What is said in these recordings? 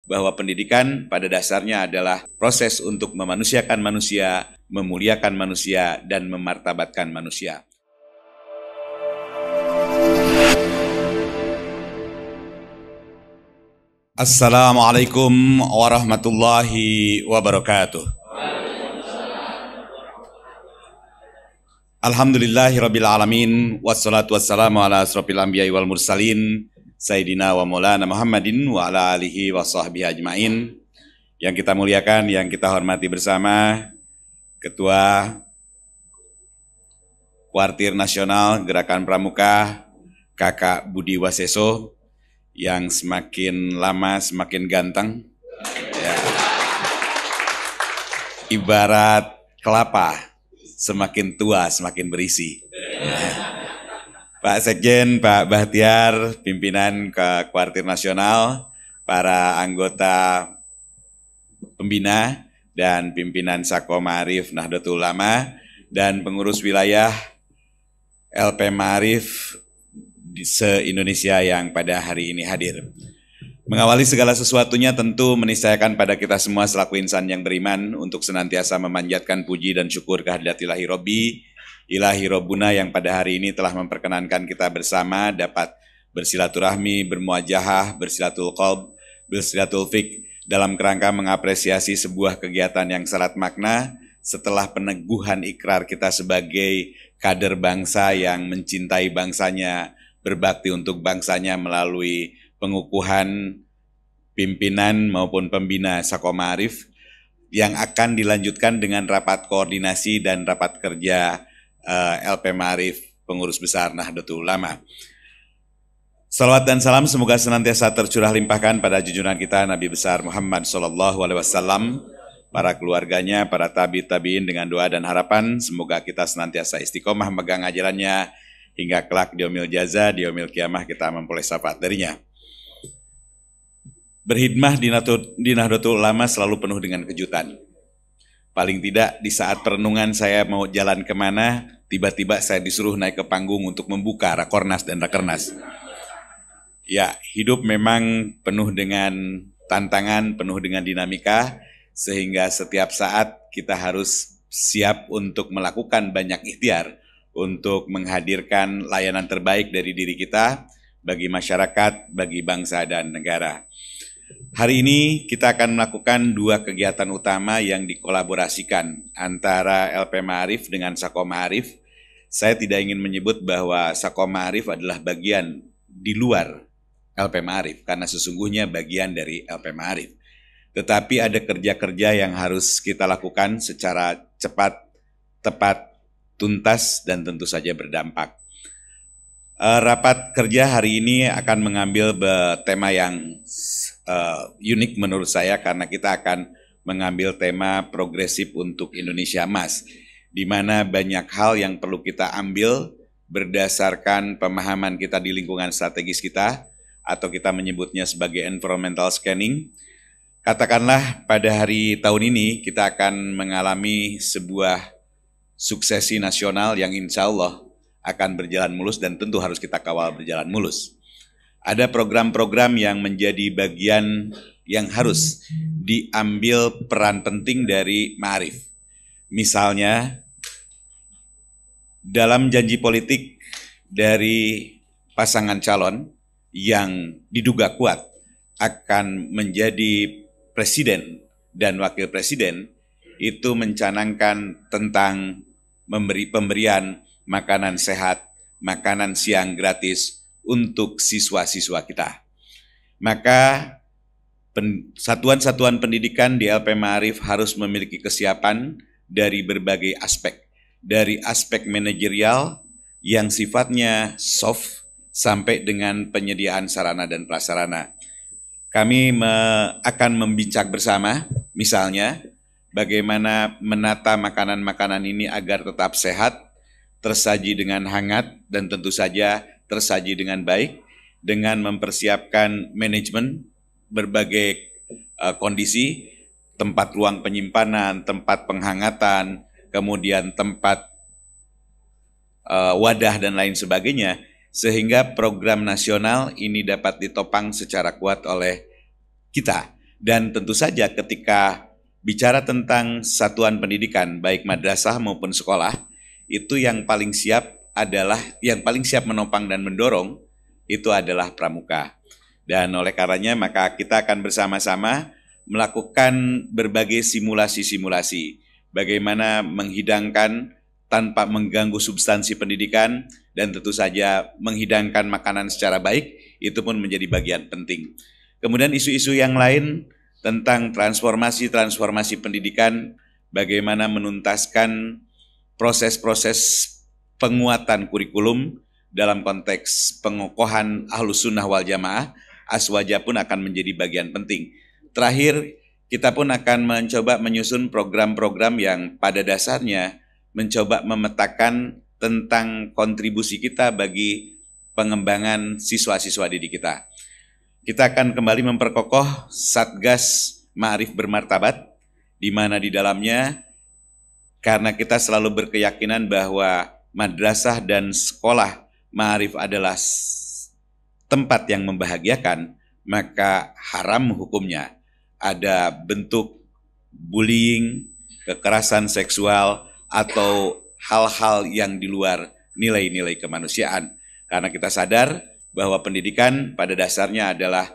bahwa pendidikan pada dasarnya adalah proses untuk memanusiakan manusia, memuliakan manusia, dan memartabatkan manusia. Assalamualaikum warahmatullahi wabarakatuh. Alhamdulillahirabbil alamin wassalatu wassalamu ala asrofil anbiya'i wal mursalin Sayyidina wa maulana Muhammadin wa ala alihi wa sahbihi ajmain. Yang kita muliakan, yang kita hormati bersama Ketua Kuartir Nasional Gerakan Pramuka Kakak Budi Waseso, yang semakin lama semakin ganteng ya. Ibarat kelapa, semakin tua semakin berisi ya. Pak Sekjen, Pak Bahtiar, pimpinan ke Kuartir Nasional, para anggota pembina dan pimpinan Sako Ma'arif Nahdlatul Ulama, dan pengurus wilayah LP Ma'arif di se-Indonesia yang pada hari ini hadir. Mengawali segala sesuatunya tentu meniscayakan pada kita semua selaku insan yang beriman untuk senantiasa memanjatkan puji dan syukur kehadirat ilahi Robbi, ilahi Robbuna yang pada hari ini telah memperkenankan kita bersama dapat bersilaturahmi, bermuajahah, bersilatul qalb, bersilatul fik dalam kerangka mengapresiasi sebuah kegiatan yang syarat makna setelah peneguhan ikrar kita sebagai kader bangsa yang mencintai bangsanya, berbakti untuk bangsanya melalui pengukuhan pimpinan maupun pembina Sako Ma'arif yang akan dilanjutkan dengan rapat koordinasi dan rapat kerja LP Ma'arif Pengurus Besar Nahdlatul Ulama. Salawat dan salam semoga senantiasa tercurah limpahkan pada junjungan kita Nabi besar Muhammad SAW, para keluarganya, para tabi'in dengan doa dan harapan semoga kita senantiasa istiqomah megang ajarannya hingga kelak di yaumil jaza, di yaumil kiamah kita memperoleh syafaat darinya. Berkhidmah di Nahdlatul Ulama selalu penuh dengan kejutan. Paling tidak di saat perenungan saya mau jalan kemana, tiba-tiba saya disuruh naik ke panggung untuk membuka Rakornas dan Rakernas. Ya, hidup memang penuh dengan tantangan, penuh dengan dinamika, sehingga setiap saat kita harus siap untuk melakukan banyak ikhtiar untuk menghadirkan layanan terbaik dari diri kita bagi masyarakat, bagi bangsa dan negara. Hari ini kita akan melakukan dua kegiatan utama yang dikolaborasikan antara LP Ma'arif dengan Sako Ma'arif. Saya tidak ingin menyebut bahwa Sako Ma'arif adalah bagian di luar LP Ma'arif, karena sesungguhnya bagian dari LP Ma'arif. Tetapi ada kerja-kerja yang harus kita lakukan secara cepat, tepat, tuntas, dan tentu saja berdampak. Rapat kerja hari ini akan mengambil tema yang unik menurut saya, karena kita akan mengambil tema progresif untuk Indonesia Emas, di mana banyak hal yang perlu kita ambil berdasarkan pemahaman kita di lingkungan strategis kita, atau kita menyebutnya sebagai environmental scanning. Katakanlah pada hari tahun ini kita akan mengalami sebuah suksesi nasional yang insya Allah akan berjalan mulus dan tentu harus kita kawal berjalan mulus. Ada program-program yang menjadi bagian yang harus diambil peran penting dari Ma'arif. Misalnya, dalam janji politik dari pasangan calon yang diduga kuat akan menjadi presiden dan wakil presiden, itu mencanangkan tentang pemberian makanan sehat, makanan siang gratis untuk siswa-siswa kita. Maka satuan-satuan pendidikan di LP Ma'arif harus memiliki kesiapan dari berbagai aspek. Dari aspek manajerial yang sifatnya soft sampai dengan penyediaan sarana dan prasarana. Kami akan membincang bersama, misalnya, bagaimana menata makanan-makanan ini agar tetap sehat, tersaji dengan hangat, dan tentu saja tersaji dengan baik, dengan mempersiapkan manajemen berbagai kondisi, tempat ruang penyimpanan, tempat penghangatan, kemudian tempat wadah dan lain sebagainya, sehingga program nasional ini dapat ditopang secara kuat oleh kita. Dan tentu saja ketika bicara tentang satuan pendidikan, baik madrasah maupun sekolah, itu yang paling siap menopang dan mendorong, itu adalah pramuka. Dan oleh karenanya maka kita akan bersama-sama melakukan berbagai simulasi-simulasi, bagaimana menghidangkan tanpa mengganggu substansi pendidikan, dan tentu saja menghidangkan makanan secara baik, itu pun menjadi bagian penting. Kemudian isu-isu yang lain tentang transformasi pendidikan, bagaimana menuntaskan proses-proses penguatan kurikulum dalam konteks pengokohan Ahlus Sunnah wal Jamaah, Aswaja pun akan menjadi bagian penting. Terakhir, kita pun akan mencoba menyusun program-program yang pada dasarnya mencoba memetakan tentang kontribusi kita bagi pengembangan siswa-siswa didik kita. Kita akan kembali memperkokoh Satgas Ma'arif Bermartabat, di mana di dalamnya, karena kita selalu berkeyakinan bahwa madrasah dan sekolah Ma'arif adalah tempat yang membahagiakan, maka haram hukumnya. Ada bentuk bullying, kekerasan seksual, atau hal-hal yang di luar nilai-nilai kemanusiaan. Karena kita sadar bahwa pendidikan pada dasarnya adalah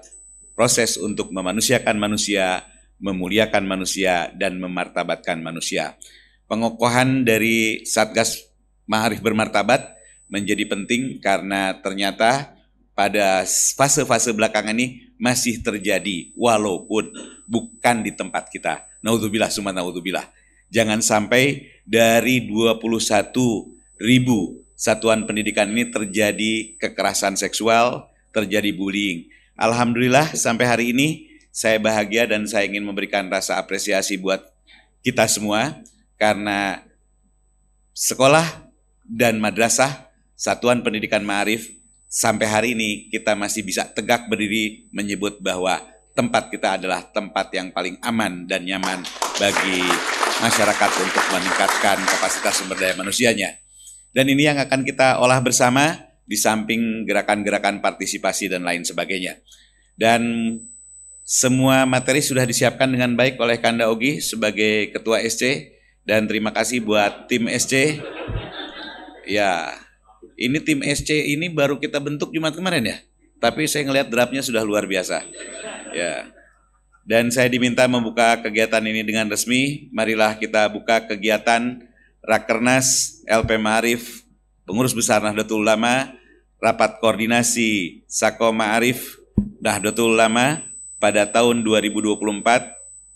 proses untuk memanusiakan manusia, memuliakan manusia, dan memartabatkan manusia. Pengokohan dari Satgas Ma'arif Bermartabat menjadi penting karena ternyata pada fase-fase belakangan ini masih terjadi walaupun bukan di tempat kita. Naudzubillah summa naudzubillah. Jangan sampai dari 21.000 satuan pendidikan ini terjadi kekerasan seksual, terjadi bullying. Alhamdulillah sampai hari ini saya bahagia dan saya ingin memberikan rasa apresiasi buat kita semua karena sekolah dan madrasah, satuan pendidikan Ma'arif, sampai hari ini kita masih bisa tegak berdiri menyebut bahwa tempat kita adalah tempat yang paling aman dan nyaman bagi masyarakat untuk meningkatkan kapasitas sumber daya manusianya. Dan ini yang akan kita olah bersama di samping gerakan-gerakan partisipasi dan lain sebagainya. Dan semua materi sudah disiapkan dengan baik oleh Kanda Ogi sebagai Ketua SC, dan terima kasih buat tim SC. Ya, ini tim SC ini baru kita bentuk Jumat kemarin ya, tapi saya ngelihat draftnya sudah luar biasa. Ya, dan saya diminta membuka kegiatan ini dengan resmi. Marilah kita buka kegiatan Rakernas LP Ma'arif, Pengurus Besar Nahdlatul Ulama, Rapat Koordinasi Sako Ma'arif Nahdlatul Ulama pada tahun 2024,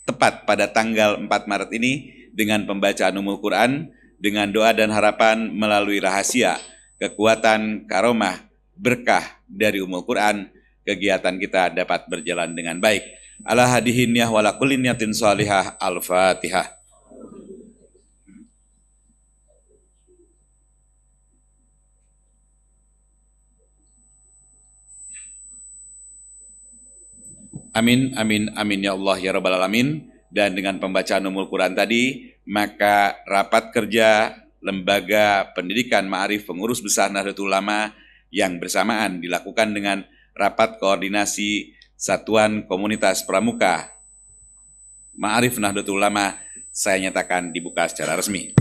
tepat pada tanggal 4 Maret ini, dengan pembacaan Ummul Quran, dengan doa dan harapan melalui rahasia, kekuatan, karomah, berkah dari Ummul Quran, kegiatan kita dapat berjalan dengan baik. Ala hadihin niyah wala kulli niyatin shalihah. Al-Fatihah. Amin, amin, amin ya Allah ya Rabbal Alamin. Dan dengan pembacaan Ummul Quran tadi, maka rapat kerja Lembaga Pendidikan Ma'arif Pengurus Besar Nahdlatul Ulama yang bersamaan dilakukan dengan Rapat Koordinasi Satuan Komunitas Pramuka Ma'arif Nahdlatul Ulama, saya nyatakan dibuka secara resmi.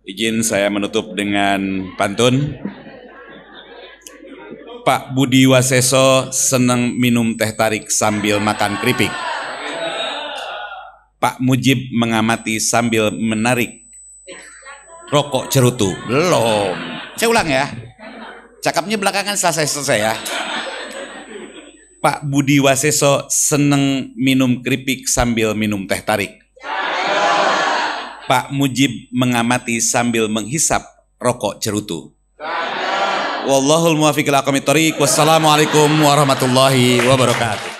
Izin saya menutup dengan pantun. Pak Budi Waseso senang minum teh tarik sambil makan keripik. Pak Mujib mengamati sambil menarik rokok cerutu. Belum. Saya ulang ya. Cakapnya belakangan selesai ya. Pak Budi Waseso senang minum keripik sambil minum teh tarik. Pak Mujib mengamati sambil menghisap rokok cerutu. Wallahul muwaffiq ila aqwamit thoriq. Wassalamualaikum warahmatullahi wabarakatuh.